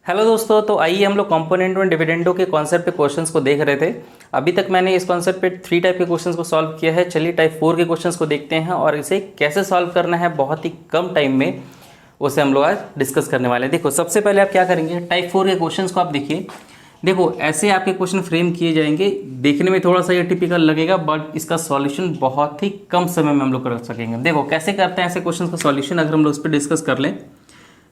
Hello दोस्तों, तो आइए हम लोग कंपोनेंट और डिविडेंडो के कॉन्सेप्ट पे क्वेश्चंस को देख रहे थे। अभी तक मैंने इस कॉन्सेप्ट पे 3 टाइप के क्वेश्चंस को सॉल्व किया है। चलिए टाइप 4 के क्वेश्चंस को देखते हैं और इसे कैसे सॉल्व करना है बहुत ही कम टाइम में, उसे हम लोग आज डिस्कस करने वाले हैं। देखो, सबसे पहले आप क्या करेंगे, टाइप 4 के क्वेश्चंस को आप देखिए। देखो, ऐसे आपके क्वेश्चन फ्रेम किए जाएंगे। देखने में थोड़ा सा ये टिपिकल लगेगा, बट इसका सॉल्यूशन बहुत ही कम समय में हम लोग कर सकेंगे। देखो कैसे करते हैं ऐसे क्वेश्चन का सॉल्यूशन, अगर हम लोग उस पर डिस्कस कर लें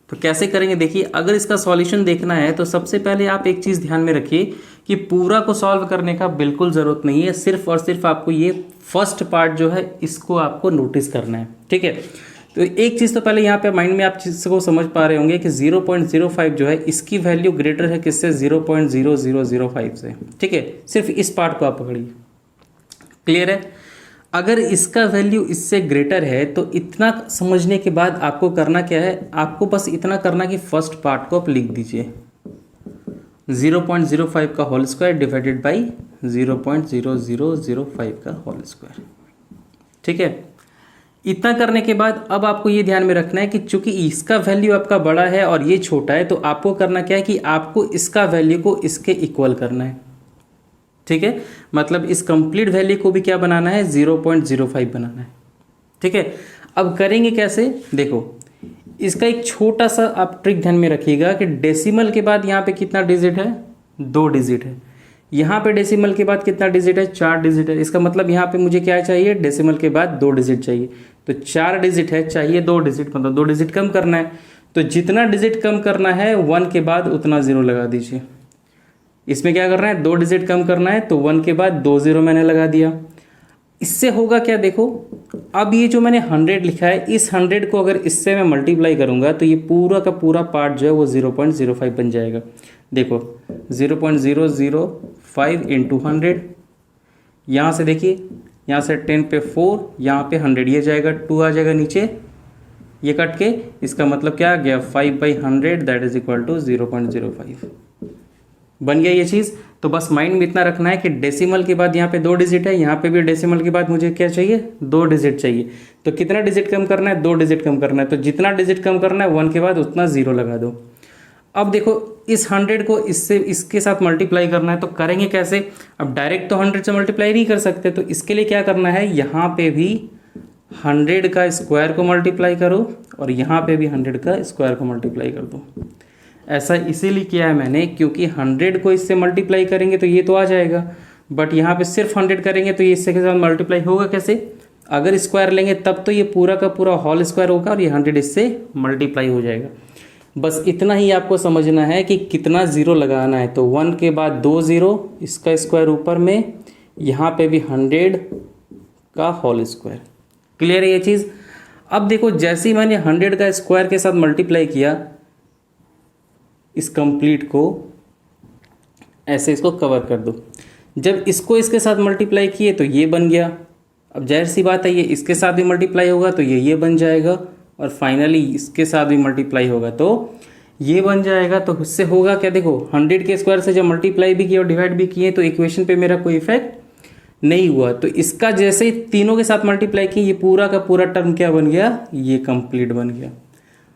तो कैसे करेंगे। देखिए, अगर इसका सॉल्यूशन देखना है तो सबसे पहले आप एक चीज़ ध्यान में रखिए कि पूरा को सॉल्व करने का बिल्कुल ज़रूरत नहीं है। सिर्फ और सिर्फ आपको ये फर्स्ट पार्ट जो है इसको आपको नोटिस करना है, ठीक है। तो एक चीज़ तो पहले यहाँ पे माइंड में आप चीज़ को समझ पा रहे होंगे कि 0.05 जो है इसकी वैल्यू ग्रेटर है किससे, 0.0005 से, ठीक है। सिर्फ इस पार्ट को आप पकड़िए, क्लियर है। अगर इसका वैल्यू इससे ग्रेटर है तो इतना समझने के बाद आपको करना क्या है, आपको बस इतना करना कि फर्स्ट पार्ट को आप लिख दीजिए 0.05 का होल स्क्वायर डिवाइडेड बाई 0.0005 का होल स्क्वायर, ठीक है। इतना करने के बाद अब आपको ये ध्यान में रखना है कि चूंकि इसका वैल्यू आपका बड़ा है और ये छोटा है, तो आपको करना क्या है कि आपको इसका वैल्यू को इसके इक्वल करना है, ठीक है। मतलब इस कंप्लीट वैल्यू को भी क्या बनाना है, 0.05 बनाना है, ठीक है। अब करेंगे कैसे, देखो इसका एक छोटा सा आप ट्रिक ध्यान में रखिएगा कि डेसिमल के बाद यहाँ पे कितना डिजिट है, 2 डिजिट है। यहाँ पे डेसिमल के बाद कितना डिजिट है, 4 डिजिट है। इसका मतलब यहाँ पे मुझे क्या चाहिए, डेसिमल के बाद 2 डिजिट चाहिए। तो 4 डिजिट है, चाहिए 2 डिजिट, मतलब 2 डिजिट कम करना है। तो जितना डिजिट कम करना है 1 के बाद उतना 0 लगा दीजिए। इसमें क्या करना है, 2 डिजिट कम करना है, तो 1 के बाद 2 0 मैंने लगा दिया। इससे होगा क्या, देखो अब ये जो मैंने 100 लिखा है, इस 100 को अगर इससे मैं मल्टीप्लाई करूंगा तो ये पूरा का पूरा पार्ट जो है वो 0.05 बन जाएगा। देखो 0.005 इंटू 100, यहाँ से देखिए, यहाँ से 10 पे 4, यहाँ पे 100, ये जाएगा 2 आ जाएगा नीचे, ये कट के, इसका मतलब क्या आ गया, 5/100 दैट इज इक्वल टू 0.05 बन गया ये चीज़। तो बस माइंड में इतना रखना है कि डेसिमल के बाद यहाँ पे 2 डिजिट है, यहाँ पे भी डेसिमल के बाद मुझे क्या चाहिए, 2 डिजिट चाहिए। तो कितना डिजिट कम करना है, 2 डिजिट कम करना है। तो जितना डिजिट कम करना है 1 के बाद उतना 0 लगा दो। अब देखो इस 100 को इससे इसके साथ मल्टीप्लाई करना है, तो करेंगे कैसे। अब डायरेक्ट तो 100 से मल्टीप्लाई नहीं कर सकते, तो इसके लिए क्या करना है, यहाँ पे भी 100 का स्क्वायर को मल्टीप्लाई करो और यहाँ पे भी 100 का स्क्वायर को मल्टीप्लाई कर दो। ऐसा इसीलिए किया है मैंने क्योंकि 100 को इससे मल्टीप्लाई करेंगे तो ये तो आ जाएगा, बट यहाँ पे सिर्फ 100 करेंगे तो ये इससे के साथ मल्टीप्लाई होगा कैसे, अगर स्क्वायर लेंगे तब तो ये पूरा का पूरा होल स्क्वायर होगा और ये 100 इससे मल्टीप्लाई हो जाएगा। बस इतना ही आपको समझना है कि कितना 0 लगाना है। तो 1 के बाद 2 0, इसका स्क्वायर ऊपर में, यहाँ पे भी 100 का होल स्क्वायर। क्लियर है ये चीज़। अब देखो जैसे ही मैंने 100 का स्क्वायर के साथ मल्टीप्लाई किया, इस कंप्लीट को ऐसे इसको कवर कर दो। जब इसको इसके साथ मल्टीप्लाई किए तो ये बन गया। अब जाहिर सी बात है ये इसके साथ भी मल्टीप्लाई होगा तो ये बन जाएगा, और फाइनली इसके साथ भी मल्टीप्लाई होगा तो ये बन जाएगा। तो इससे होगा क्या, देखो 100 के स्क्वायर से जब मल्टीप्लाई भी किया और डिवाइड भी किए तो इक्वेशन पे मेरा कोई इफेक्ट नहीं हुआ। तो इसका जैसे ही तीनों के साथ मल्टीप्लाई किए, ये पूरा का पूरा टर्म क्या बन गया, ये कंप्लीट बन गया।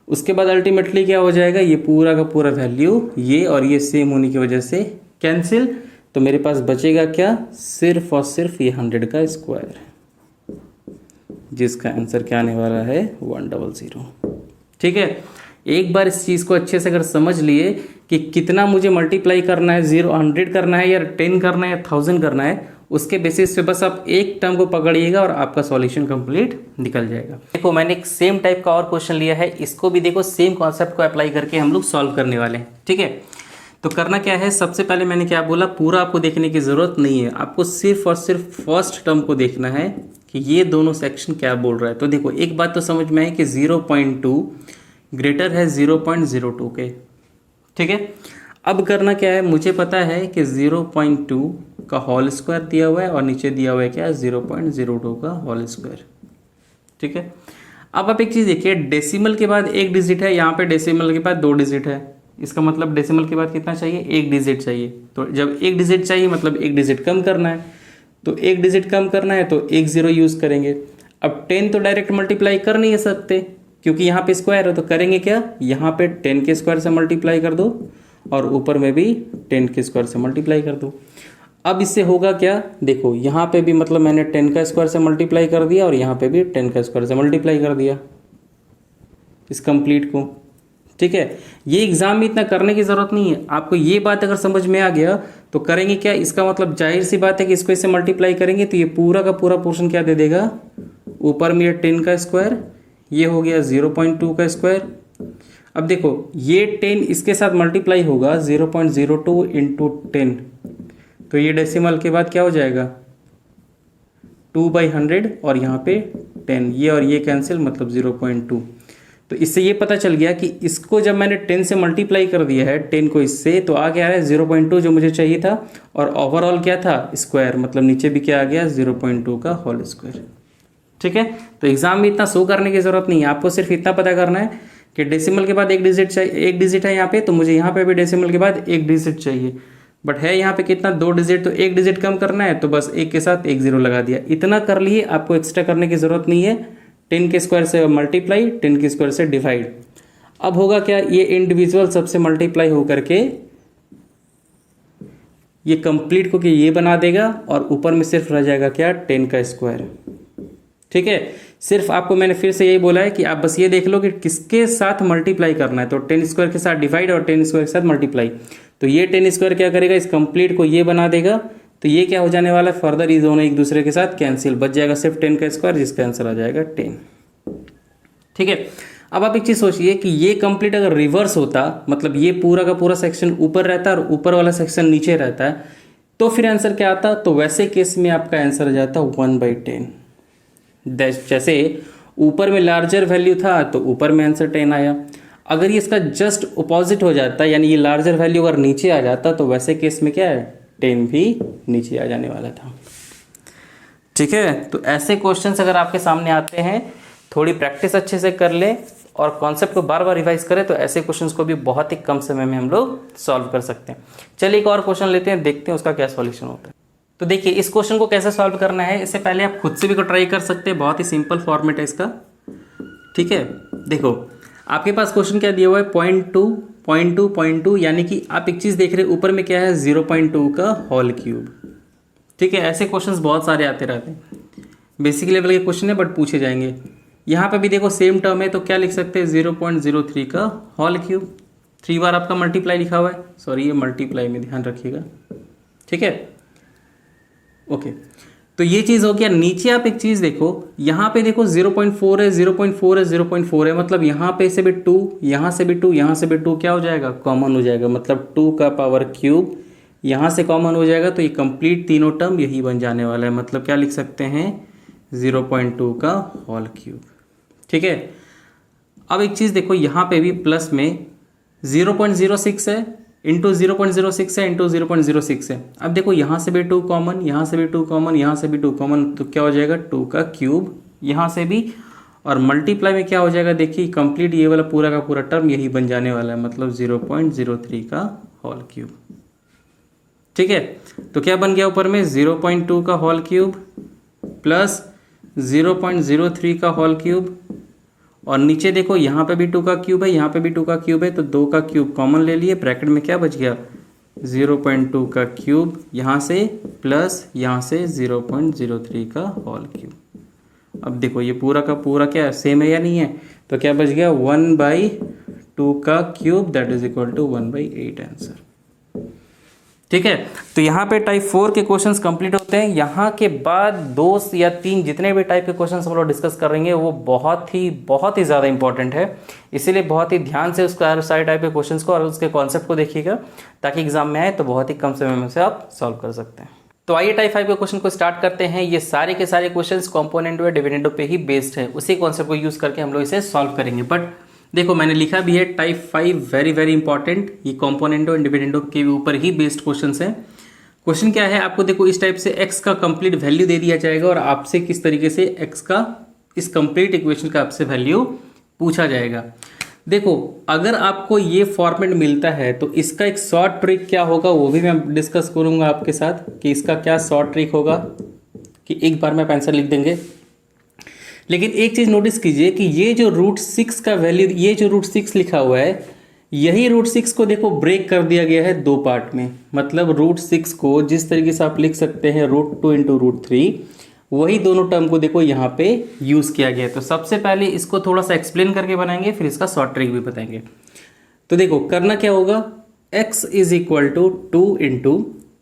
उसके बाद अल्टीमेटली क्या हो जाएगा, ये पूरा का पूरा वैल्यू ये और ये सेम होने की वजह से कैंसिल। तो मेरे पास बचेगा क्या, सिर्फ और सिर्फ ये 100 का स्क्वायर, जिसका आंसर क्या आने वाला है, 100, ठीक है। एक बार इस चीज़ को अच्छे से अगर समझ लिए कि कितना मुझे मल्टीप्लाई करना है, 100 करना है या 10 करना है या 1000 करना है, उसके बेसिस पे बस आप एक टर्म को पकड़िएगा और आपका सॉल्यूशन कंप्लीट निकल जाएगा। देखो मैंने एक सेम टाइप का और क्वेश्चन लिया है, इसको भी देखो सेम कॉन्सेप्ट को अप्लाई करके हम लोग सॉल्व करने वाले हैं, ठीक है। तो करना क्या है, सबसे पहले मैंने क्या बोला, पूरा आपको देखने की ज़रूरत नहीं है, आपको सिर्फ और सिर्फ फर्स्ट टर्म को देखना है कि ये दोनों सेक्शन क्या बोल रहा है। तो देखो एक बात तो समझ में है कि 0.2 ग्रेटर है 0.02 के, ठीक है। अब करना क्या है, मुझे पता है कि 0.2 का होल स्क्वायर दिया हुआ है और नीचे दिया हुआ है क्या, 0.02 का होल स्क्वायर, ठीक है। अब आप एक चीज़ देखिए, डेसिमल के बाद 1 डिजिट है, यहाँ पे डेसिमल के बाद 2 डिजिट है। इसका मतलब डेसिमल के बाद कितना चाहिए, 1 डिजिट चाहिए। तो जब 1 डिजिट चाहिए मतलब 1 डिजिट कम करना है, तो 1 डिजिट कम करना है तो 1 0 यूज़ करेंगे। अब 10 तो डायरेक्ट मल्टीप्लाई कर नहीं सकते क्योंकि यहाँ पे स्क्वायर है, तो करेंगे क्या, यहाँ पे 10 के स्क्वायर से मल्टीप्लाई कर दो और ऊपर में भी 10 के स्क्वायर से मल्टीप्लाई कर दो। अब इससे होगा क्या, देखो यहाँ पे भी मतलब मैंने 10 का स्क्वायर से मल्टीप्लाई कर दिया और यहाँ पे भी 10 का स्क्वायर से मल्टीप्लाई कर दिया इस कंप्लीट को। ठीक है, ये एग्जाम में इतना करने की जरूरत नहीं है। आपको ये बात अगर समझ में आ गया तो करेंगे क्या, इसका मतलब जाहिर सी बात है कि इसको इससे मल्टीप्लाई करेंगे तो ये पूरा का पूरा पोर्शन क्या दे देगा, ऊपर में ये 10 का स्क्वायर, ये हो गया 0.2 का स्क्वायर। अब देखो ये 10 इसके साथ मल्टीप्लाई होगा 0.02 इंटू 10, तो ये डेसिमल के बाद क्या हो जाएगा 2/100 और यहाँ पे 10, ये और ये कैंसिल मतलब 0.2। तो इससे ये पता चल गया कि इसको जब मैंने 10 से मल्टीप्लाई कर दिया है 10 को इससे, तो आ गया है 0.2 जो मुझे चाहिए था, और ओवरऑल क्या था स्क्वायर, मतलब नीचे भी क्या आ गया 0.2 का होल स्क्वायर। ठीक है, तो एग्जाम में इतना शो करने की जरूरत नहीं है, आपको सिर्फ इतना पता करना है कि डेसिमल के बाद एक डिजिट चाहिए, एक डिजिट है यहाँ पे, तो मुझे यहाँ पे भी डेसिमल के बाद एक डिजिट चाहिए, बट है यहाँ पे कितना 2 डिजिट, तो एक डिजिट कम करना है, तो बस एक के साथ एक 0 लगा दिया। इतना कर लिए, आपको एक्स्ट्रा करने की जरूरत नहीं है। 10 के स्क्वायर से मल्टीप्लाई, 10 के स्क्वायर से डिवाइड। अब होगा क्या, ये इंडिविजुअल सबसे मल्टीप्लाई होकर के ये कंप्लीट को कि ये बना देगा और ऊपर में सिर्फ रह जाएगा क्या 10 का स्क्वायर। ठीक है, सिर्फ आपको मैंने फिर से यही बोला है कि आप बस ये देख लो कि किसके साथ मल्टीप्लाई करना है, तो 10 स्क्वायर के साथ डिवाइड और 10 स्क्वायर के साथ मल्टीप्लाई। तो ये 10 स्क्वायर क्या करेगा, इस कंप्लीट को ये बना देगा, तो ये क्या हो जाने वाला है, फर्दर ये दोनों एक दूसरे के साथ कैंसिल, बच जाएगा सिर्फ 10 का स्क्वायर, जिसका आंसर आ जाएगा 10। ठीक है, अब आप एक चीज सोचिए कि ये कंप्लीट अगर रिवर्स होता, मतलब ये पूरा का पूरा सेक्शन ऊपर रहता है और ऊपर वाला सेक्शन नीचे रहता है, तो फिर आंसर क्या आता, तो वैसे केस में आपका आंसर आ जाता 1/10। जैसे ऊपर में लार्जर वैल्यू था तो ऊपर में आंसर 10 आया। अगर ये इसका जस्ट अपोजिट हो जाता, यानी ये लार्जर वैल्यू अगर नीचे आ जाता, तो वैसे केस में क्या है 10 भी नीचे आ जाने वाला था। ठीक है, तो ऐसे क्वेश्चंस अगर आपके सामने आते हैं, थोड़ी प्रैक्टिस अच्छे से कर ले और कॉन्सेप्ट को बार बार रिवाइज करें, तो ऐसे क्वेश्चंस को भी बहुत ही कम समय में हम लोग सॉल्व कर सकते हैं। चलिए एक और क्वेश्चन लेते हैं, देखते हैं उसका क्या सॉल्यूशन होता है। तो देखिए इस क्वेश्चन को कैसे सॉल्व करना है, इससे पहले आप खुद से भी ट्राई कर सकते हैं, बहुत ही सिंपल फॉर्मेट है इसका। ठीक है, देखो आपके पास क्वेश्चन क्या दिया हुआ है 0.2, यानी कि आप एक चीज देख रहे हैं, ऊपर में क्या है 0.2 का होल क्यूब। ठीक है, ऐसे क्वेश्चंस बहुत सारे आते रहते हैं, बेसिक लेवल के क्वेश्चन है बट पूछे जाएंगे। यहाँ पे भी देखो सेम टर्म है, तो क्या लिख सकते हैं 0.03 का होल क्यूब। 3 बार आपका मल्टीप्लाई लिखा हुआ है, सॉरी ये मल्टीप्लाई में ध्यान रखिएगा। ठीक है, ओके, तो ये चीज हो गया। नीचे आप एक चीज देखो, यहाँ पे देखो 0.4 है, 0.4 है, 0.4 है, मतलब यहाँ पे से भी 2, यहाँ से भी 2, यहाँ से भी 2 क्या हो जाएगा, कॉमन हो जाएगा, मतलब 2 का पावर क्यूब यहाँ से कॉमन हो जाएगा, तो ये कंप्लीट तीनों टर्म यही बन जाने वाला है, मतलब क्या लिख सकते हैं 0.2 का होल क्यूब। ठीक है, अब एक चीज देखो, यहाँ पे भी प्लस में 0.06 है इंटू 0.06 है इंटू 0.06 है। अब देखो यहाँ से भी 2 कॉमन, यहाँ से भी 2 कॉमन, यहाँ से भी 2 कॉमन, तो क्या हो जाएगा 2 का क्यूब यहाँ से भी, और मल्टीप्लाई में क्या हो जाएगा, देखिए कंप्लीट ये वाला पूरा का पूरा टर्म यही बन जाने वाला है, मतलब 0.03 का होल क्यूब। ठीक है, तो क्या बन गया ऊपर में 0.2 का होल क्यूब प्लस 0.03 का होल क्यूब, और नीचे देखो यहाँ पे भी 2 का क्यूब है, यहाँ पे भी 2 का क्यूब है, तो 2 का क्यूब कॉमन ले लिए, ब्रैकेट में क्या बच गया 0.2 का क्यूब यहाँ से प्लस यहाँ से 0.03 का होल क्यूब। अब देखो ये पूरा का पूरा क्या सेम है या नहीं है, तो क्या बच गया 1/2 का cube, that is equal to 1/8 answer. ठीक है, तो यहाँ पे टाइप 4 के क्वेश्चंस कंप्लीट होते हैं। यहाँ के बाद 2 या 3 जितने भी टाइप के क्वेश्चंस हम लोग डिस्कस करेंगे वो बहुत ही ज़्यादा इंपॉर्टेंट है, इसीलिए बहुत ही ध्यान से उसका सारे टाइप के क्वेश्चंस को और उसके कॉन्सेप्ट को देखिएगा, ताकि एग्जाम में आए तो बहुत ही कम समय में से आप सॉल्व कर सकते हैं। तो आइए टाइप 5 के क्वेश्चन को स्टार्ट करते हैं। ये सारे के सारे क्वेश्चंस कॉम्पोनेंटो या डिविडेंडो पे ही बेस्ड है, उसी कॉन्सेप्ट को यूज करके हम लोग इसे सॉल्व करेंगे। बट देखो मैंने लिखा भी है टाइप 5 वेरी इंपॉर्टेंट, ये कॉम्पोनेंटो एंड डिविडेंडो के ऊपर ही बेस्ड क्वेश्चन है। क्वेश्चन क्या है, आपको देखो इस टाइप से x का कंप्लीट वैल्यू दे दिया जाएगा और आपसे किस तरीके से x का इस कंप्लीट इक्वेशन का आपसे वैल्यू पूछा जाएगा। देखो अगर आपको ये फॉर्मेट मिलता है तो इसका एक शॉर्ट ट्रिक क्या होगा वो भी मैं डिस्कस करूंगा आपके साथ कि इसका क्या शॉर्ट ट्रिक होगा, कि एक बार में आप आंसर लिख देंगे। लेकिन एक चीज नोटिस कीजिए कि ये जो √6 का वैल्यू, ये जो √6 लिखा हुआ है, यही √6 को देखो ब्रेक कर दिया गया है दो पार्ट में, मतलब √6 को जिस तरीके से आप लिख सकते हैं √2 इंटू √3, वही दोनों टर्म को देखो यहाँ पे यूज़ किया गया है। तो सबसे पहले इसको थोड़ा सा एक्सप्लेन करके बनाएंगे, फिर इसका शॉर्ट ट्रिक भी बताएंगे। तो देखो करना क्या होगा, x is equal to 2 into,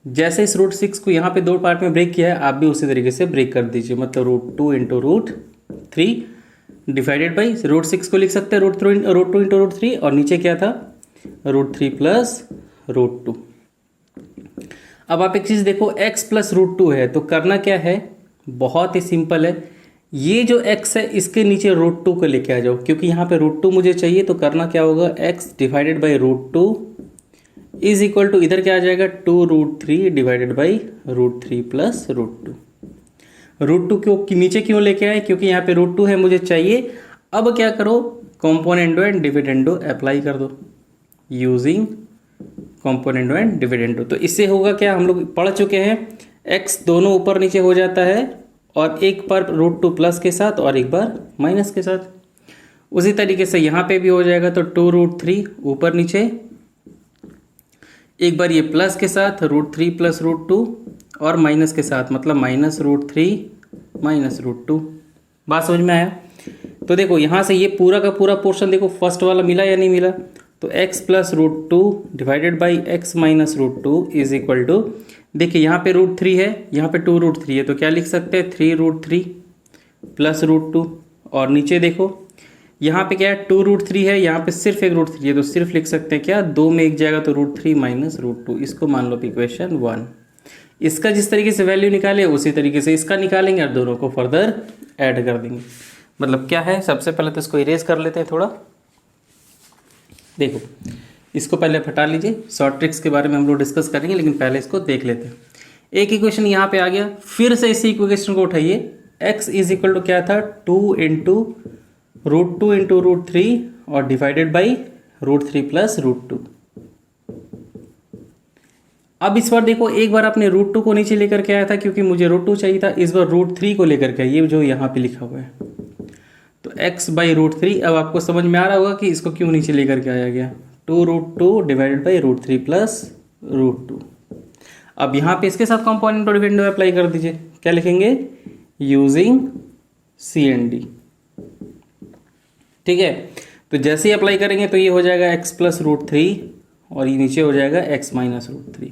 जैसे इस √6 को यहाँ पे दो पार्ट में ब्रेक किया है, आप भी उसी तरीके से ब्रेक कर दीजिए, मतलब √2 इंटू √3 डिवाइडेड बाई √6 को लिख सकते हैं √2 इंटू √3, और नीचे क्या था √3 प्लस √2। अब आप एक चीज़ देखो, x प्लस √2 है, तो करना क्या है, बहुत ही सिंपल है, ये जो x है इसके नीचे √2 को लेके आ जाओ, क्योंकि यहाँ पे √2 मुझे चाहिए। तो करना क्या होगा, x divided by √2 is equal to, इधर क्या आ जाएगा 2√3 डिवाइडेड बाई √3 प्लस √2। √2 क्यों नीचे क्यों लेके आए, क्योंकि यहाँ पे √2 है मुझे चाहिए। अब क्या करो, कॉम्पोनेंडो एंड डिविडेंडो अप्लाई कर दो यूजिंग कॉम्पोनेंडो एंड डिविडेंडो। तो इससे होगा क्या, हम लोग पढ़ चुके हैं, x दोनों ऊपर नीचे हो जाता है, और एक बार √2 प्लस के साथ और एक बार माइनस के साथ। उसी तरीके से यहाँ पे भी हो जाएगा, तो 2√3 ऊपर नीचे, एक बार ये प्लस के साथ √3 प्लस √2, और माइनस के साथ मतलब माइनस √3 माइनस √2। बात समझ में आया। तो देखो यहाँ से ये पूरा का पूरा पोर्शन देखो, फर्स्ट वाला मिला या नहीं मिला, तो x plus √2 divided by x minus √2 is equal to, देखिए यहाँ पे √3 है, यहाँ पे 2√3 है, तो क्या लिख सकते हैं 3√3 प्लस √2, और नीचे देखो यहाँ पे क्या है 2√3 है, यहाँ पे सिर्फ एक √3 है, तो सिर्फ लिख सकते हैं क्या, दो में एक जाएगा तो √3 माइनस √2, इसको मान लो इक्वेशन 1। इसका जिस तरीके से वैल्यू निकाले उसी तरीके से इसका निकालेंगे, और दोनों को फर्दर ऐड कर देंगे। मतलब क्या है, सबसे पहले तो इसको इरेज कर लेते हैं थोड़ा। देखो इसको पहले हटा लीजिए, शॉर्ट ट्रिक्स के बारे में हम लोग डिस्कस करेंगे, लेकिन पहले इसको देख लेते हैं। एक इक्वेशन यहाँ पे आ गया, फिर से इसी इक्वेशन को उठाइए, x इज इक्वल टू क्या था 2 इंटू √2 इंटू √3 और डिवाइडेड बाई √3 प्लस √2। अब इस बार देखो, एक बार आपने √2 को नीचे लेकर के आया था क्योंकि मुझे √2 चाहिए था, इस बार √3 को लेकर के आइए जो यहाँ पे लिखा हुआ है, तो x बाई √3। अब आपको समझ में आ रहा होगा कि इसको क्यों नीचे लेकर के आया गया, 2√2 डिवाइडेड बाई √3 प्लस √2। अब यहाँ पे इसके साथ कॉम्पोनेंट और डिविडेंड अप्लाई कर दीजिए, क्या लिखेंगे, यूजिंग CND। ठीक है, तो जैसे ही अप्लाई करेंगे तो ये हो जाएगा x प्लस √3 और ये नीचे हो जाएगा x minus √3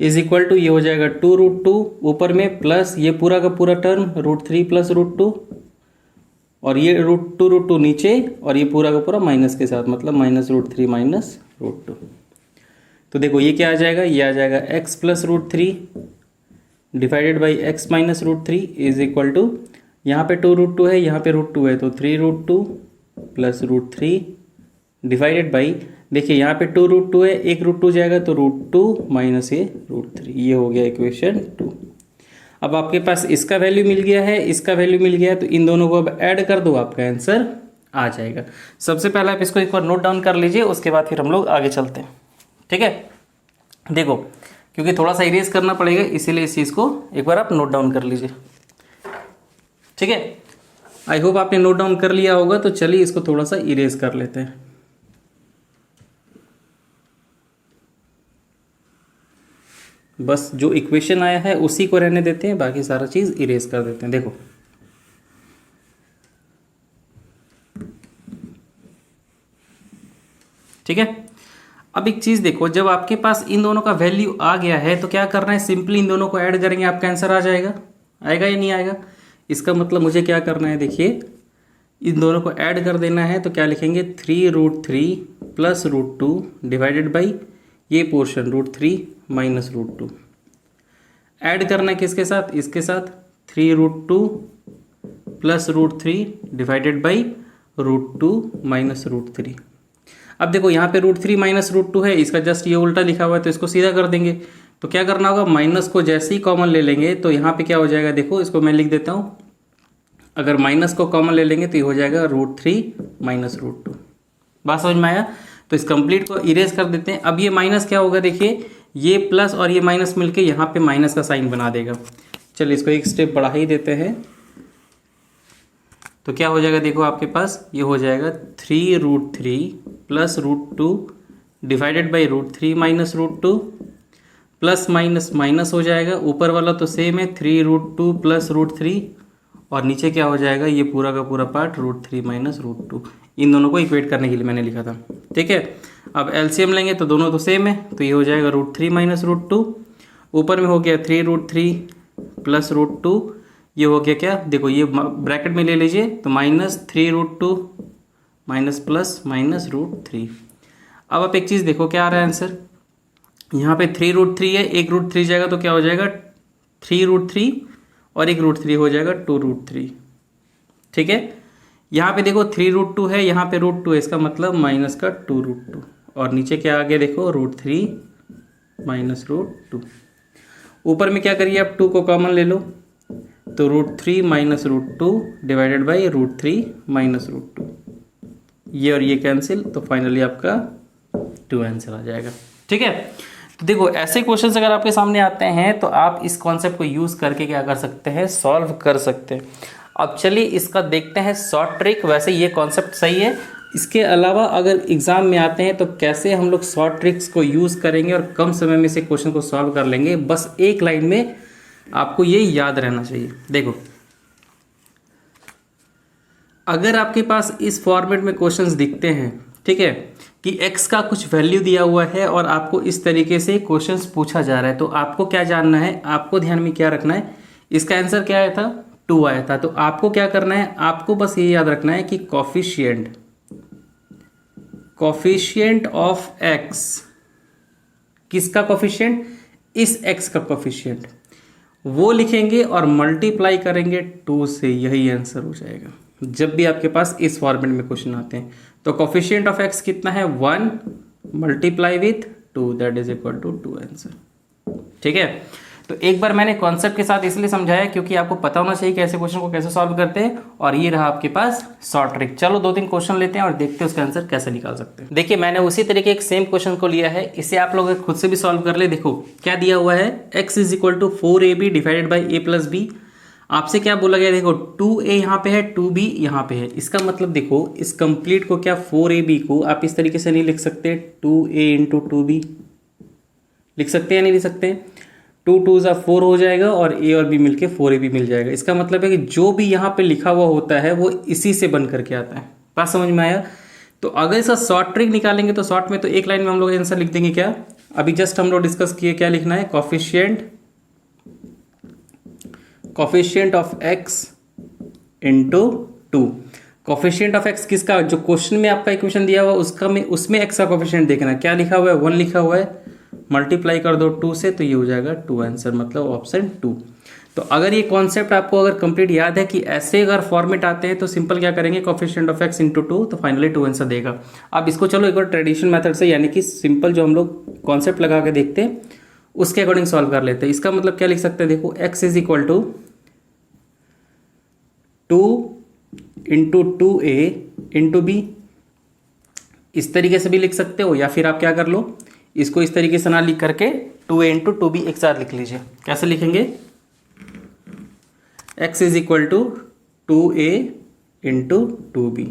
is equal to, ये हो जाएगा 2√2 ऊपर में प्लस ये पूरा का पूरा टर्म √3 प्लस √2, और ये √2 नीचे, और ये पूरा का पूरा माइनस के साथ, मतलब माइनस √3 माइनस √2। तो देखो ये क्या आ जाएगा, ये आ जाएगा x plus √3 divided by x minus √3 is equal to, यहाँ पे 2√2 है, यहाँ पे √2 है, तो 3√2 प्लस √3 डिवाइडेड बाई, देखिए यहाँ पे 2√2 है, एक √2 जाएगा तो √2 माइनस ये √3, ये हो गया इक्वेशन 2। अब आपके पास इसका वैल्यू मिल गया है, इसका वैल्यू मिल गया है, तो इन दोनों को अब ऐड कर दो, आपका आंसर आ जाएगा। सबसे पहले आप इसको एक बार नोट डाउन कर लीजिए, उसके बाद फिर हम लोग आगे चलते हैं। ठीक है, देखो क्योंकि थोड़ा सा इरेज करना पड़ेगा, इसीलिए इस चीज़ को एक बार आप नोट डाउन कर लीजिए। ठीक है, आई होप आपने नोट डाउन कर लिया होगा, तो चलिए इसको थोड़ा सा इरेज कर लेते हैं। बस जो इक्वेशन आया है उसी को रहने देते हैं, बाकी सारा चीज़ इरेज कर देते हैं। देखो ठीक है, अब एक चीज़ देखो, जब आपके पास इन दोनों का वैल्यू आ गया है तो क्या करना है, सिंपली इन दोनों को ऐड करेंगे, आपका आंसर आ जाएगा। आएगा या नहीं आएगा, इसका मतलब मुझे क्या करना है, देखिए इन दोनों को ऐड कर देना है, तो क्या लिखेंगे 3√3 प्लस √2 डिवाइडेड बाई ये पोर्शन √3 माइनस √2। ऐड करना है किसके साथ, इसके साथ 3√2 प्लस √3 डिवाइडेड बाई √2 माइनस √3। अब देखो यहाँ पे √3 माइनस √2 है, इसका जस्ट ये उल्टा लिखा हुआ है, तो इसको सीधा कर देंगे। तो क्या करना होगा, माइनस को जैसे ही कॉमन ले लेंगे तो यहाँ पे क्या हो जाएगा, देखो इसको मैं लिख देता हूँ, अगर माइनस को कॉमन ले लेंगे तो ये हो जाएगा √3 माइनस √2। बात समझ में आया, तो इस कंप्लीट को इरेज कर देते हैं। अब ये माइनस क्या होगा, देखिए ये प्लस और ये माइनस मिलके यहाँ पे माइनस का साइन बना देगा। चलिए इसको एक स्टेप बढ़ा ही देते हैं। तो क्या हो जाएगा देखो आपके पास, ये हो जाएगा 3√3 plus √2 divided by √3 minus √2, plus minus minus हो जाएगा, ऊपर वाला तो सेम है 3√2 प्लस √3, और नीचे क्या हो जाएगा, ये पूरा का पूरा पार्ट √3 माइनस √2। इन दोनों को इक्वेट करने के लिए मैंने लिखा था, ठीक है। अब एलसीएम लेंगे तो दोनों तो सेम है, तो ये हो जाएगा √3 माइनस √2, ऊपर में हो गया 3√3 प्लस √2, ये हो गया क्या, देखो ये ब्रैकेट में ले लीजिए, तो माइनस 3√2 माइनस प्लस माइनस √3। अब आप एक चीज़ देखो क्या आ रहा है आंसर, यहाँ पे 3√3 है, एक √3 जाएगा तो क्या हो जाएगा 3√3, और एक √3 हो जाएगा 2√3, ठीक है। यहाँ पे देखो 3√2 है, यहाँ पे √2 है, इसका मतलब माइनस का 2√2, और नीचे क्या आ गया देखो √3 माइनस √2। ऊपर में क्या करिए आप 2 को कॉमन ले लो, तो √3 माइनस √2 डिवाइडेड बाई √3 माइनस √2, ये और ये कैंसिल, तो फाइनली आपका 2 आंसर आ जाएगा, ठीक है। तो देखो ऐसे क्वेश्चंस अगर आपके सामने आते हैं तो आप इस कॉन्सेप्ट को यूज़ करके क्या कर सकते हैं, सॉल्व कर सकते हैं। अब चलिए इसका देखते हैं शॉर्ट ट्रिक। वैसे ये कॉन्सेप्ट सही है, इसके अलावा अगर एग्ज़ाम में आते हैं तो कैसे हम लोग शॉर्ट ट्रिक्स को यूज़ करेंगे और कम समय में से क्वेश्चन को सॉल्व कर लेंगे, बस एक लाइन में आपको ये याद रहना चाहिए। देखो अगर आपके पास इस फॉर्मेट में क्वेश्चंस दिखते हैं, ठीक है, कि x का कुछ वैल्यू दिया हुआ है और आपको इस तरीके से क्वेश्चंस पूछा जा रहा है, तो आपको क्या जानना है, आपको ध्यान में क्या रखना है, इसका आंसर क्या आया था 2 आया था, तो आपको क्या करना है, आपको बस ये याद रखना है कि कॉफिशिएंट ऑफ x, किसका कॉफिशिएंट, इस x का कॉफिशिएंट, वो लिखेंगे और मल्टीप्लाई करेंगे 2 से, यही आंसर हो जाएगा जब भी आपके पास इस फॉर्मेट में क्वेश्चन आते हैं। तो कॉफिशिएंट ऑफ x कितना है 1 multiply with 2, that is equal to 2 answer, ठीक है। तो एक बार मैंने कॉन्सेप्ट के साथ इसलिए समझाया क्योंकि आपको पता होना चाहिए कि ऐसे क्वेश्चन को कैसे सॉल्व करते हैं, और ये रहा आपके पास शॉर्ट ट्रिक। चलो 2-3 क्वेश्चन लेते हैं और देखते हैं उसका आंसर कैसे निकाल सकते हैं। देखिए मैंने उसी तरीके एक सेम क्वेश्चन को लिया है, इसे आप लोग खुद से भी सॉल्व कर ले। देखो क्या दिया हुआ है, x is equal to 4ab divided by a plus B. आपसे क्या बोला गया, देखो 2a यहाँ पे है, 2b यहाँ पे है, इसका मतलब देखो इस कंप्लीट को क्या 4ab को आप इस तरीके से नहीं लिख सकते, 2a इंटू 2b लिख सकते हैं या नहीं लिख सकते, 2 2 4 हो जाएगा और a और b मिलके 4ab मिल जाएगा। इसका मतलब है कि जो भी यहाँ पे लिखा हुआ होता है वो इसी से बन करके आता है। बात समझ में आया। तो अगर इसका शॉर्ट ट्रिक निकालेंगे तो शॉर्ट में तो एक लाइन में हम लोग आंसर लिख देंगे। क्या अभी जस्ट हम लोग डिस्कस किए, क्या लिखना है, coefficient of x into 2। Coefficient of x किसका, जो क्वेश्चन में आपका इक्वेशन दिया हुआ उसका में उसमें x का कॉफिशिएंट देखना है, क्या लिखा हुआ है 1 लिखा हुआ है, मल्टीप्लाई कर दो 2 से, तो ये हो जाएगा 2 आंसर, मतलब ऑप्शन 2। तो अगर ये कॉन्सेप्ट आपको अगर कंप्लीट याद है कि ऐसे अगर फॉर्मेट आते हैं तो सिंपल क्या करेंगे, कॉफिशिएंट ऑफ x इंटू 2, तो फाइनली 2 आंसर देगा। अब इसको चलो एक बार ट्रेडिशनल मेथड से, यानी कि सिंपल जो हम लोग कॉन्सेप्ट लगा के देखते हैं उसके अकॉर्डिंग सॉल्व कर लेते हैं। इसका मतलब क्या लिख सकते हैं, देखो x is equal to 2 into 2a into b, इस तरीके से भी लिख सकते हो, या फिर आप क्या कर लो, इसको इस तरीके से ना लिख करके 2a इंटू 2b एक साथ लिख लीजिए। कैसे लिखेंगे, x is equal to 2a into 2b,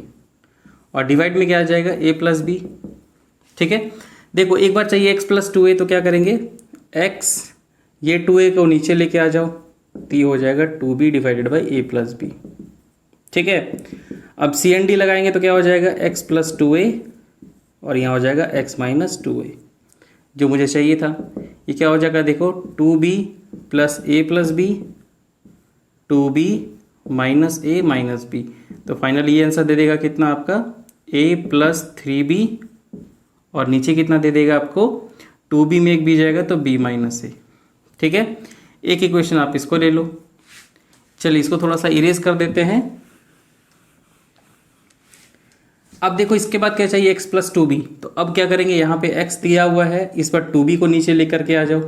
और डिवाइड में क्या आ जाएगा a प्लस बी, ठीक है। देखो एक बार चाहिए x प्लस 2a, तो क्या करेंगे, x ये 2a को नीचे लेके आ जाओ, तो ये हो जाएगा 2b divided by a plus B, ठीक है। अब सी एन डी लगाएंगे तो क्या हो जाएगा, x प्लस 2a, और यहाँ हो जाएगा x माइनस 2a, जो मुझे चाहिए था। ये क्या हो जाएगा, देखो 2b plus a plus B, 2b minus a minus b, तो फाइनली ये आंसर दे देगा कितना आपका, a प्लस 3b, और नीचे कितना दे देगा आपको, 2b में एक b जाएगा तो b माइनस a, ठीक है। एक इक्वेशन आप इसको ले लो। चलिए इसको थोड़ा सा इरेज कर देते हैं। अब देखो इसके बाद क्या चाहिए, x प्लस 2b, तो अब क्या करेंगे, यहाँ पे x दिया हुआ है, इस पर 2b को नीचे लेकर के आ जाओ,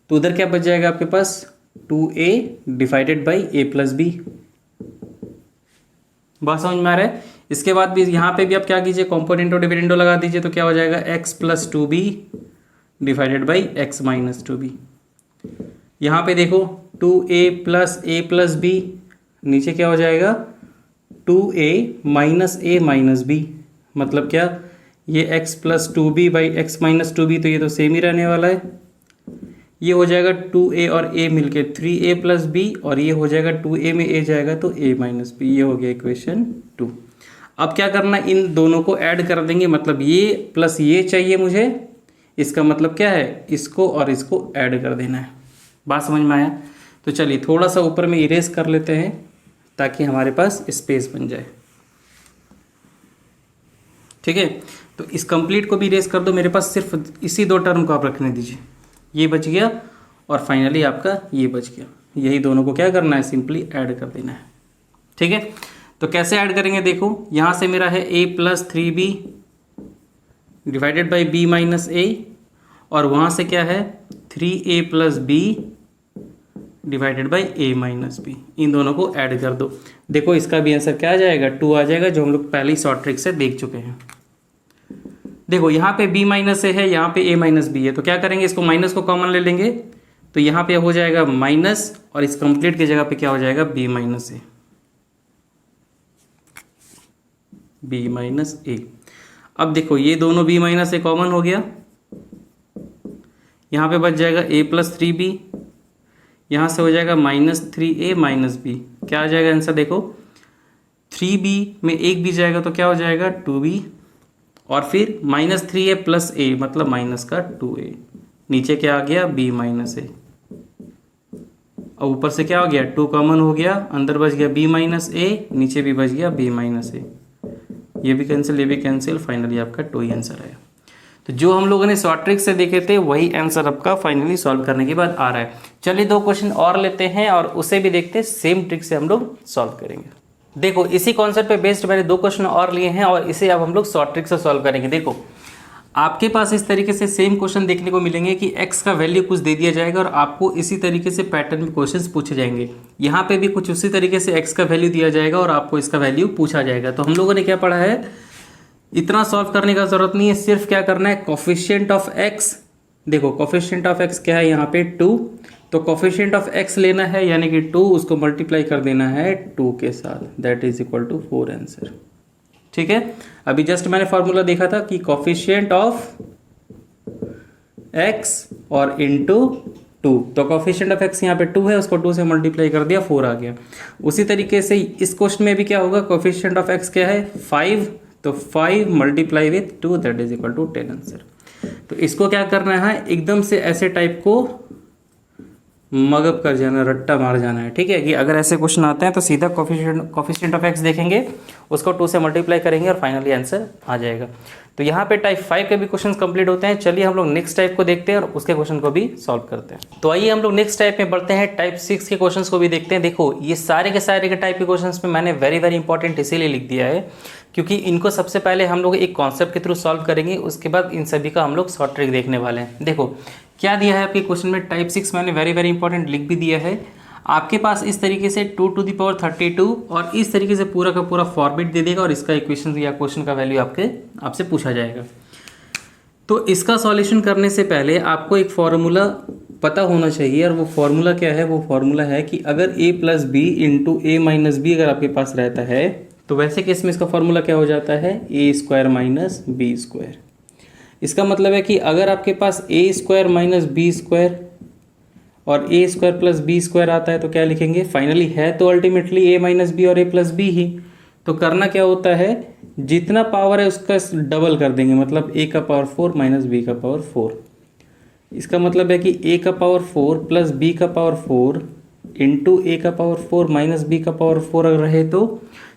तो उधर क्या बच जाएगा आपके पास, 2a divided by a plus B. बात समझ में आ रहा है। इसके बाद भी यहाँ पे भी आप क्या कीजिए, कॉम्पोनेंटो डिविडेंडो लगा दीजिए, तो क्या हो जाएगा, x plus 2b divided by x minus 2b। यहाँ पे देखो 2a plus a plus B, नीचे क्या हो जाएगा 2a minus a minus b, मतलब क्या ये x plus 2b by x minus 2b, तो ये तो सेम ही रहने वाला है। ये हो जाएगा 2a और a मिलके 3a प्लस b, और ये हो जाएगा 2a में a जाएगा तो a माइनस b। ये हो गया इक्वेशन 2। अब क्या करना, इन दोनों को ऐड कर देंगे, मतलब ये प्लस ये चाहिए मुझे, इसका मतलब क्या है इसको और इसको ऐड कर देना है। बात समझ में आया? तो चलिए थोड़ा सा ऊपर में इरेज कर लेते हैं ताकि हमारे पास स्पेस बन जाए। ठीक है, तो इस कंप्लीट को भी इरेज कर दो, मेरे पास सिर्फ इसी दो टर्म को आप रखने दीजिए। ये बच गया और फाइनली आपका ये बच गया। यही दोनों को क्या करना है, सिंपली ऐड कर देना है। ठीक है, तो कैसे ऐड करेंगे, देखो यहाँ से मेरा है a plus 3b divided by b minus a, और वहाँ से क्या है 3a plus b divided by a minus b। इन दोनों को ऐड कर दो। देखो इसका भी आंसर क्या आ जाएगा, 2 आ जाएगा, जो हम लोग पहले ही शॉर्ट ट्रिक से देख चुके हैं। देखो यहाँ पे b माइनस a है, यहाँ पे a माइनस b है, तो क्या करेंगे, इसको माइनस को कॉमन ले लेंगे, तो यहाँ पे हो जाएगा माइनस, और इस कंप्लीट की जगह पे क्या हो जाएगा b minus a, b minus a। अब देखो ये दोनों b माइनस a कॉमन हो गया, यहाँ पे बच जाएगा a प्लस 3b, यहाँ से हो जाएगा माइनस 3a माइनस b। क्या आ जाएगा आंसर, देखो 3b में एक भी जाएगा तो क्या हो जाएगा 2b, और फिर माइनस 3a प्लस a मतलब माइनस का 2a, नीचे क्या आ गया b माइनस a, और ऊपर से क्या हो गया 2 कॉमन हो गया, अंदर बच गया b माइनस a, नीचे भी बच गया b माइनस a। ये भी कैंसिल, ये भी कैंसिल, फाइनली आपका 2 ही आंसर आया। तो जो हम लोगों ने शॉर्ट ट्रिक से देखे थे वही आंसर आपका फाइनली सॉल्व करने के बाद आ रहा है। चलिए 2 क्वेश्चन और लेते हैं और उसे भी देखते हैं, सेम ट्रिक से हम लोग सॉल्व करेंगे। देखो इसी कॉन्सेप्ट पे बेस्ड मैंने 2 क्वेश्चन और लिए हैं और इसे अब हम लोग शॉर्ट ट्रिक से सॉल्व करेंगे। देखो आपके पास इस तरीके से सेम क्वेश्चन देखने को मिलेंगे कि x का वैल्यू कुछ दे दिया जाएगा और आपको इसी तरीके से पैटर्न में क्वेश्चंस पूछे जाएंगे। यहाँ पे भी कुछ उसी तरीके से x का वैल्यू दिया जाएगा और आपको इसका वैल्यू पूछा जाएगा। तो हम लोगों ने क्या पढ़ा है, इतना सॉल्व करने का जरूरत नहीं है, सिर्फ क्या करना है कोफिशिएंट ऑफ x। देखो कोफिशिएंट ऑफ x क्या है यहाँ पे 2, तो कोफिशिएंट ऑफ x लेना है यानी कि 2, उसको मल्टीप्लाई कर देना है 2 के साथ, that is equal to 4 answer. ठीक है, अभी जस्ट मैंने फॉर्मूला देखा था कि कोफिशिएंट ऑफ x और इंटू 2, तो कोफिशिएंट ऑफ x यहाँ पे 2 है, उसको 2 से मल्टीप्लाई कर दिया 4 आ गया। उसी तरीके से इस क्वेश्चन में भी क्या होगा, कोफिशिएंट ऑफ x क्या है 5, तो 5 multiply with 2 that is equal to 10 answer. तो इसको क्या करना है, एकदम से ऐसे टाइप को मगअप कर जाना, रट्टा मार जाना है। ठीक है, कि अगर ऐसे क्वेश्चन आते हैं तो सीधा कोफिशिएंट ऑफ x देखेंगे, उसको 2 से मल्टीप्लाई करेंगे और फाइनली आंसर आ जाएगा। तो यहाँ पे टाइप 5 के भी क्वेश्चंस कंप्लीट होते हैं। चलिए हम लोग नेक्स्ट टाइप को देखते हैं और उसके क्वेश्चन को भी सॉल्व करते हैं। तो आइए हम लोग नेक्स्ट टाइप में बढ़ते हैं, टाइप 6 के क्वेश्चंस को भी देखते हैं। देखो ये सारे के टाइप के क्वेश्चंस में मैंने वेरी इंपॉर्टेंट इसीलिए लिख दिया है क्योंकि इनको सबसे पहले हम लोग एक कॉन्सेप्ट के थ्रू सॉल्व करेंगे, उसके बाद इन सभी का हम लोग शॉर्ट ट्रिक देखने वाले हैं। देखो क्या दिया है आपके क्वेश्चन में, टाइप 6 मैंने वेरी इंपॉर्टेंट लिख भी दिया है। आपके पास इस तरीके से 2 टू द पावर 32 और इस तरीके से पूरा का पूरा फॉर्मेट दे देगा और इसका इक्वेशन या क्वेश्चन का वैल्यू आपसे पूछा जाएगा। तो इसका सॉल्यूशन करने से पहले आपको एक फॉर्मूला पता होना चाहिए, और वो फॉर्मूला क्या है, वो फॉर्मूला है कि अगर a plus B into A minus B अगर आपके पास रहता है तो वैसे केस में इसका फॉर्मूला क्या हो जाता है, ए स्क्वायर माइनस बी स्क्वायर। इसका मतलब है कि अगर आपके पास ए स्क्वायर माइनस बी स्क्वायर और ए स्क्वायर प्लस बी स्क्वायर आता है तो क्या लिखेंगे, फाइनली है तो अल्टीमेटली ए माइनस बी और ए प्लस बी ही। तो करना क्या होता है, जितना पावर है उसका डबल कर देंगे, मतलब ए का पावर 4 माइनस बी का पावर 4। इसका मतलब है कि ए का पावर 4 प्लस बी का पावर 4 इंटू ए का पावर 4 माइनस बी का पावर 4 अगर रहे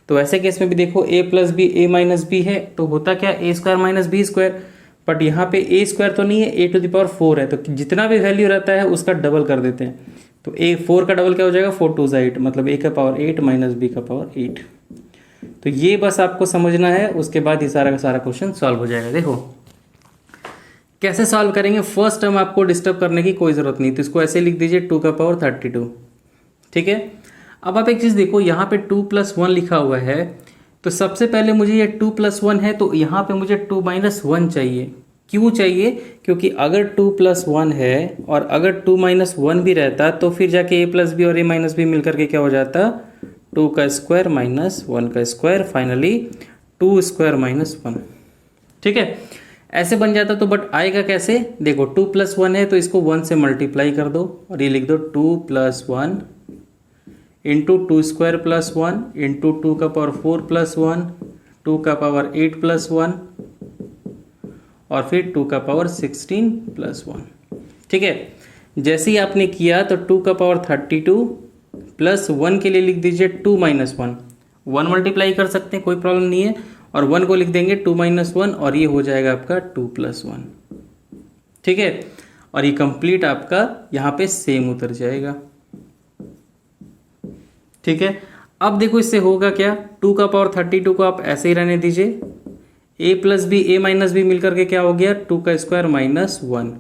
तो ऐसे केस में भी देखो A plus B A minus B है तो होता क्या, A square minus B square. But यहाँ पे ए स्क्वायर तो नहीं है, ए टू द पावर 4 है, तो जितना भी वैल्यू रहता है उसका डबल कर देते हैं। तो ए 4 का डबल क्या हो जाएगा, 4 2 8, मतलब ए का पावर 8 माइनस बी का पावर 8। तो ये बस आपको समझना है, उसके बाद ये सारा का सारा क्वेश्चन सॉल्व हो जाएगा। देखो कैसे सॉल्व करेंगे, फर्स्ट टर्म आपको डिस्टर्ब करने की कोई ज़रूरत नहीं, तो इसको ऐसे लिख दीजिए 2 का पावर 32। ठीक है, अब आप एक चीज़ देखो, यहाँ पे 2 प्लस 1 लिखा हुआ है, तो सबसे पहले मुझे ये 2 प्लस 1 है तो यहाँ पे मुझे 2 माइनस 1 चाहिए। क्यों चाहिए, क्योंकि अगर 2 प्लस 1 है और अगर 2 माइनस 1 भी रहता तो फिर जाके ए प्लस बी और ए माइनस बी मिलकर के क्या हो जाता 2 का स्क्वायर माइनस 1 का स्क्वायर, फाइनली 2 स्क्वायर माइनस 1। ठीक है, ऐसे बन जाता। तो बट आएगा कैसे, देखो 2 प्लस 1 है तो इसको 1 से मल्टीप्लाई कर दो और ये लिख दो 2 plus 1 into 2 square plus 1 into 2 का पावर 4 प्लस 1, 2 का पावर 8 प्लस 1 और फिर 2 का पावर 16 प्लस 1। ठीक है, जैसे ही आपने किया तो 2 का पावर 32 प्लस 1 के लिए लिख दीजिए 2 माइनस 1, 1 मल्टीप्लाई कर सकते हैं, कोई प्रॉब्लम नहीं है, और 1 को लिख देंगे 2 माइनस 1 और ये हो जाएगा आपका 2 प्लस 1। ठीक है, और ये कंप्लीट आपका यहाँ पे सेम उतर जाएगा। ठीक है, अब देखो इससे होगा क्या, 2 का पावर 32 को आप ऐसे ही रहने दीजिए, a plus B A minus B मिलकर के क्या हो गया 2 का स्क्वायर माइनस 1।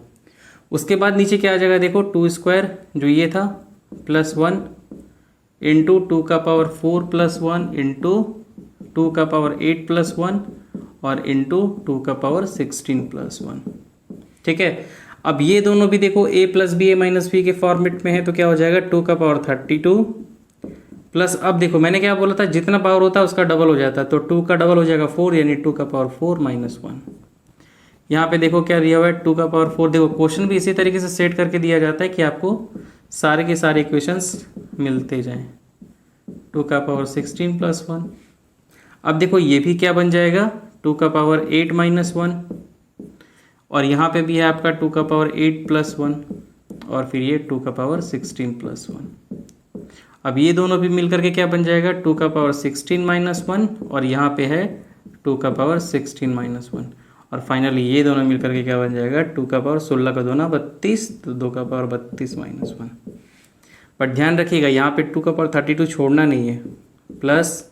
उसके बाद नीचे क्या आ जाएगा, देखो 2 स्क्वायर जो ये था प्लस 1 इंटू 2 का पावर 4 प्लस 1 इंटू 2 का पावर 8 प्लस 1 और इंटू 2 का पावर 16 प्लस 1। ठीक है, अब ये दोनों भी देखो a plus B A minus B के फॉर्मेट में है तो क्या हो जाएगा 2 का पावर 32 प्लस, अब देखो मैंने क्या बोला था, जितना पावर होता है उसका डबल हो जाता है, तो 2 का डबल हो जाएगा 4 यानी 2 का पावर 4 माइनस 1। यहाँ पे देखो क्या दिया हुआ है 2 का पावर 4। देखो क्वेश्चन भी इसी तरीके से सेट करके दिया जाता है कि आपको सारे के सारे इक्वेशंस मिलते जाएं। 2 का पावर 16 प्लस 1, अब देखो ये भी क्या बन जाएगा 2 का पावर 8 माइनस 1 और यहाँ पे भी है आपका 2 का पावर 8 प्लस 1 और फिर ये 2 का पावर 16 प्लस 1। अब ये दोनों भी मिलकर के क्या बन जाएगा 2 का पावर 16 माइनस 1 और यहाँ पे है 2 का पावर 16 माइनस 1 और फाइनली ये दोनों मिलकर के क्या बन जाएगा 2 का पावर 16 का 2 32 तो 2 का पावर 32 माइनस 1। बट ध्यान रखिएगा यहाँ पे 2 का पावर 32 छोड़ना नहीं है, प्लस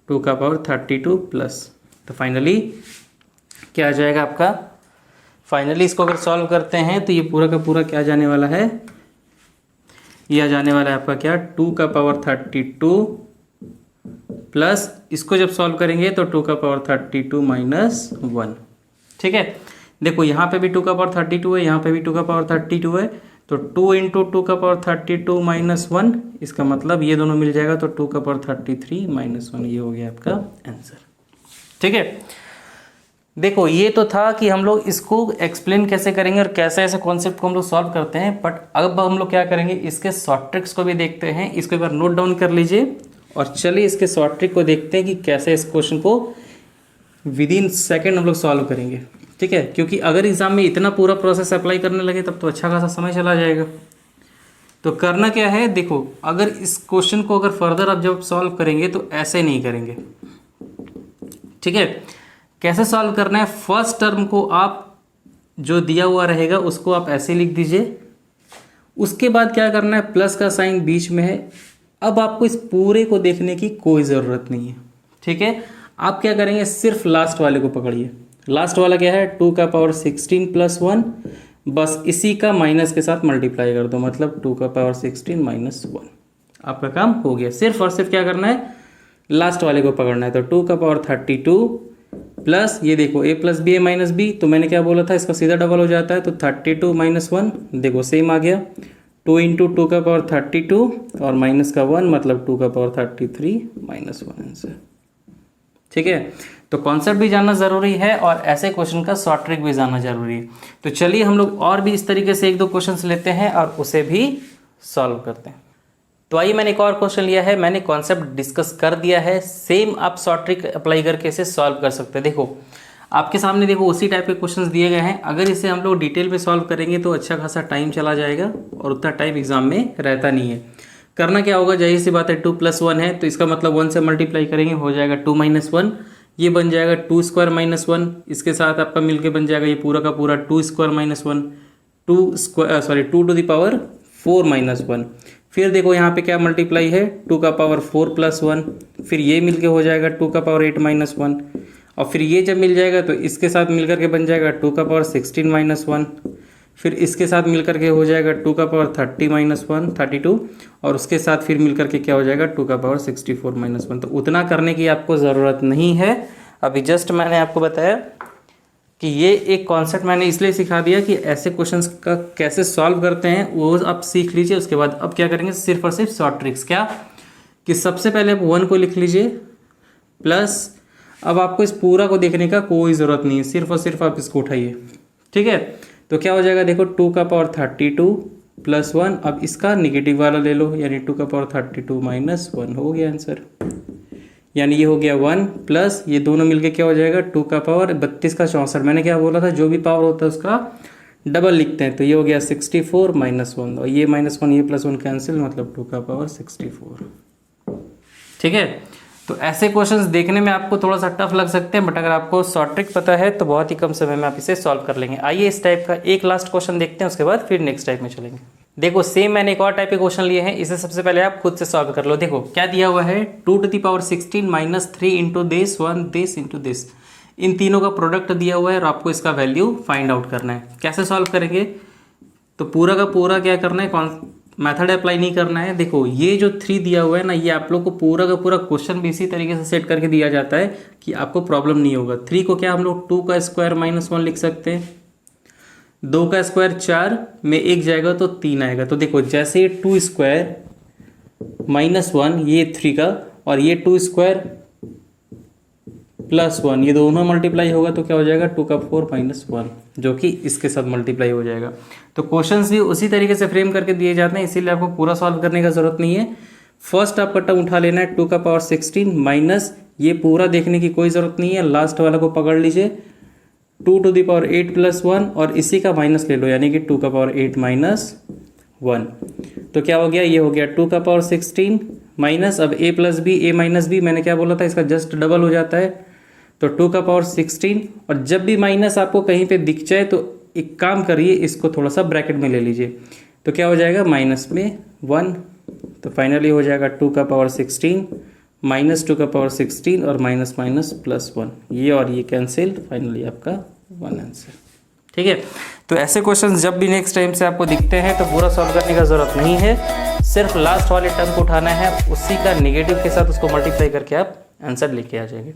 2 का पावर 32 प्लस, तो फाइनली क्या आ जाएगा आपका, फाइनली इसको अगर सॉल्व करते हैं तो ये पूरा का पूरा क्या जाने वाला है, ये आ जाने वाला है आपका क्या 2 का पावर 32 प्लस इसको जब सॉल्व करेंगे तो 2 का पावर 32 माइनस 1। ठीक है, देखो यहाँ पे भी 2 का पावर 32 है, यहाँ पे भी 2 का पावर 32 है, तो 2 इंटू 2 का पावर 32 माइनस 1, इसका मतलब ये दोनों मिल जाएगा तो 2 का पावर 33 माइनस 1, ये हो गया आपका आंसर। ठीक है, देखो ये तो था कि हम लोग इसको एक्सप्लेन कैसे करेंगे और कैसे ऐसे कॉन्सेप्ट को हम लोग सॉल्व करते हैं, बट अब हम लोग क्या करेंगे इसके शॉर्ट ट्रिक्स को भी देखते हैं। इसको एक बार नोट डाउन कर लीजिए और चलिए इसके शॉर्ट ट्रिक को देखते हैं कि कैसे इस क्वेश्चन को विद इन सेकेंड हम लोग सॉल्व करेंगे। ठीक है, क्योंकि अगर एग्जाम में इतना पूरा प्रोसेस अप्लाई करने लगे तब तो अच्छा खासा समय चला जाएगा। तो करना क्या है, देखो अगर इस क्वेश्चन को अगर फर्दर आप जब सॉल्व करेंगे तो ऐसे नहीं करेंगे। ठीक है, कैसे सॉल्व करना है, फर्स्ट टर्म को आप जो दिया हुआ रहेगा उसको आप ऐसे लिख दीजिए, उसके बाद क्या करना है प्लस का साइन बीच में है। अब आपको इस पूरे को देखने की कोई ज़रूरत नहीं है। ठीक है, आप क्या करेंगे सिर्फ लास्ट वाले को पकड़िए। लास्ट वाला क्या है 2 का पावर 16 प्लस 1, बस इसी का माइनस के साथ मल्टीप्लाई कर दो, मतलब 2 का पावर 16 माइनस 1, आपका काम हो गया। सिर्फ और सिर्फ क्या करना है लास्ट वाले को पकड़ना है। तो 2 का पावर 32 प्लस ये देखो a plus B A minus B, तो मैंने क्या बोला था इसका सीधा डबल हो जाता है, तो 32 माइनस 1 देखो सेम आ गया, 2 इंटू 2 का पावर 32 और माइनस का 1 मतलब 2 का पावर 33 माइनस 1 आंसर। ठीक है, तो कॉन्सेप्ट भी जानना ज़रूरी है और ऐसे क्वेश्चन का शॉर्ट ट्रिक भी जानना ज़रूरी है। तो चलिए हम लोग और भी इस तरीके से 1-2 क्वेश्चन लेते हैं और उसे भी सॉल्व करते हैं। तो आइए मैंने एक और क्वेश्चन लिया है, मैंने कॉन्सेप्ट डिस्कस कर दिया है, सेम आप शॉर्ट ट्रिक अप्लाई करके इसे सॉल्व कर सकते हैं। देखो आपके सामने देखो उसी टाइप के क्वेश्चंस दिए गए हैं, अगर इसे हम लोग डिटेल में सॉल्व करेंगे तो अच्छा खासा टाइम चला जाएगा और उतना टाइम एग्जाम में रहता नहीं है। करना क्या होगा, जाहिर सी बात है 2 प्लस 1 है तो इसका मतलब 1 से मल्टीप्लाई करेंगे, हो जाएगा 2 माइनस 1, ये बन जाएगा 2 स्क्वायर माइनस 1, इसके साथ आपका मिलके बन जाएगा ये पूरा का पूरा 2 square minus 1, 2 to the power 4 minus 1। फिर देखो यहाँ पे क्या मल्टीप्लाई है 2 का पावर 4 प्लस 1, फिर ये मिलके हो जाएगा 2 का पावर 8 माइनस 1, और फिर ये जब मिल जाएगा तो इसके साथ मिलकर के बन जाएगा 2 का पावर 16 माइनस 1, फिर इसके साथ मिलकर के हो जाएगा 2 का पावर 30 माइनस 1 32, और उसके साथ फिर मिलकर के क्या हो जाएगा 2 का पावर 64 माइनस 1। तो उतना करने की आपको ज़रूरत नहीं है, अभी जस्ट मैंने आपको बताया कि ये एक कॉन्सेप्ट मैंने इसलिए सिखा दिया कि ऐसे क्वेश्चंस का कैसे सॉल्व करते हैं वो आप सीख लीजिए। उसके बाद अब क्या करेंगे सिर्फ और सिर्फ शॉर्ट ट्रिक्स, क्या कि सबसे पहले आप 1 को लिख लीजिए प्लस, अब आपको इस पूरा को देखने का कोई ज़रूरत नहीं है, सिर्फ और सिर्फ आप इसको उठाइए, ठीक है। तो क्या हो जाएगा, देखो 2 का पावर 32 प्लस 1, अब इसका निगेटिव वाला ले लो, यानी 2 का पावर 32 माइनस 1 हो गया आंसर। यानी ये हो गया 1 प्लस ये दोनों मिलके क्या हो जाएगा 2 का पावर 32 का 64। मैंने क्या बोला था, जो भी पावर होता है उसका डबल लिखते हैं। तो ये हो गया 64 माइनस 1, और ये -1 ये +1 कैंसिल, मतलब 2 का पावर 64, ठीक है। तो ऐसे क्वेश्चंस देखने में आपको थोड़ा सा टफ लग सकते हैं, बट अगर आपको शॉर्ट ट्रिक पता है तो बहुत ही कम समय में आप इसे सॉल्व कर लेंगे। आइए इस टाइप का एक लास्ट क्वेश्चन देखते हैं, उसके बाद फिर नेक्स्ट टाइप में चलेंगे। देखो सेम मैंने एक और टाइप के क्वेश्चन लिए हैं, इसे सबसे पहले आप खुद से सॉल्व कर लो। देखो क्या दिया हुआ है, 2 to the power 16 minus 3 into this 1 this into this, इन तीनों का प्रोडक्ट दिया हुआ है और आपको इसका वैल्यू फाइंड आउट करना है। कैसे सॉल्व करेंगे, तो पूरा का पूरा क्या करना है, कौन मेथड अप्लाई नहीं करना है। देखो ये जो 3 दिया हुआ है ना, ये आप लोग को पूरा का पूरा क्वेश्चन भी इसी तरीके से सेट करके दिया जाता है कि आपको प्रॉब्लम नहीं होगा। 3 को क्या हम लोग 2 का स्क्वायर माइनस 1 लिख सकते हैं, 2 का स्क्वायर 4 में 1 जाएगा तो 3 आएगा। तो देखो जैसे 2 स्क्वायर माइनस 1 ये 3 का, और ये 2 स्क्वायर प्लस 1 ये दोनों मल्टीप्लाई होगा तो क्या हो जाएगा 2 का 4 माइनस 1, जो कि इसके साथ मल्टीप्लाई हो जाएगा। तो क्वेश्चंस भी उसी तरीके से फ्रेम करके दिए जाते हैं, इसीलिए आपको पूरा सॉल्व करने का जरूरत नहीं है। फर्स्ट आपका टर्म उठा लेना है 2 का पावर 16 माइनस, ये पूरा देखने की कोई ज़रूरत नहीं है, लास्ट वाला को पकड़ लीजिए 2 to the पावर 8 प्लस 1, और इसी का माइनस ले लो, यानी कि 2 का पावर 8 माइनस 1। तो क्या हो गया, ये हो गया 2 का पावर 16 माइनस, अब a plus B A minus B, मैंने क्या बोला था इसका जस्ट डबल हो जाता है, तो 2 का पावर 16। और जब भी माइनस आपको कहीं पे दिख जाए तो एक काम करिए, इसको थोड़ा सा ब्रैकेट में ले लीजिए, तो क्या हो जाएगा माइनस में 1, तो फाइनली हो जाएगा 2 का पावर 16 माइनस 2 का पावर 16 और माइनस माइनस प्लस 1, ये और ये कैंसिल, फाइनली आपका 1 आंसर, ठीक है। तो ऐसे क्वेश्चंस जब भी नेक्स्ट टाइम से आपको दिखते हैं तो पूरा सॉल्व करने का ज़रूरत नहीं है, सिर्फ लास्ट वाले टर्म को उठाना है, उसी का नेगेटिव के साथ उसको मल्टीप्लाई करके आप आंसर लेके आ जाएंगे।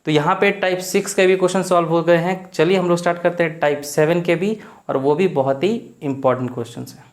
तो यहाँ पे टाइप 6 के भी क्वेश्चन सॉल्व हो गए हैं। चलिए हम लोग स्टार्ट करते हैं टाइप 7 के भी, और वो भी बहुत ही इंपॉर्टेंट क्वेश्चन है।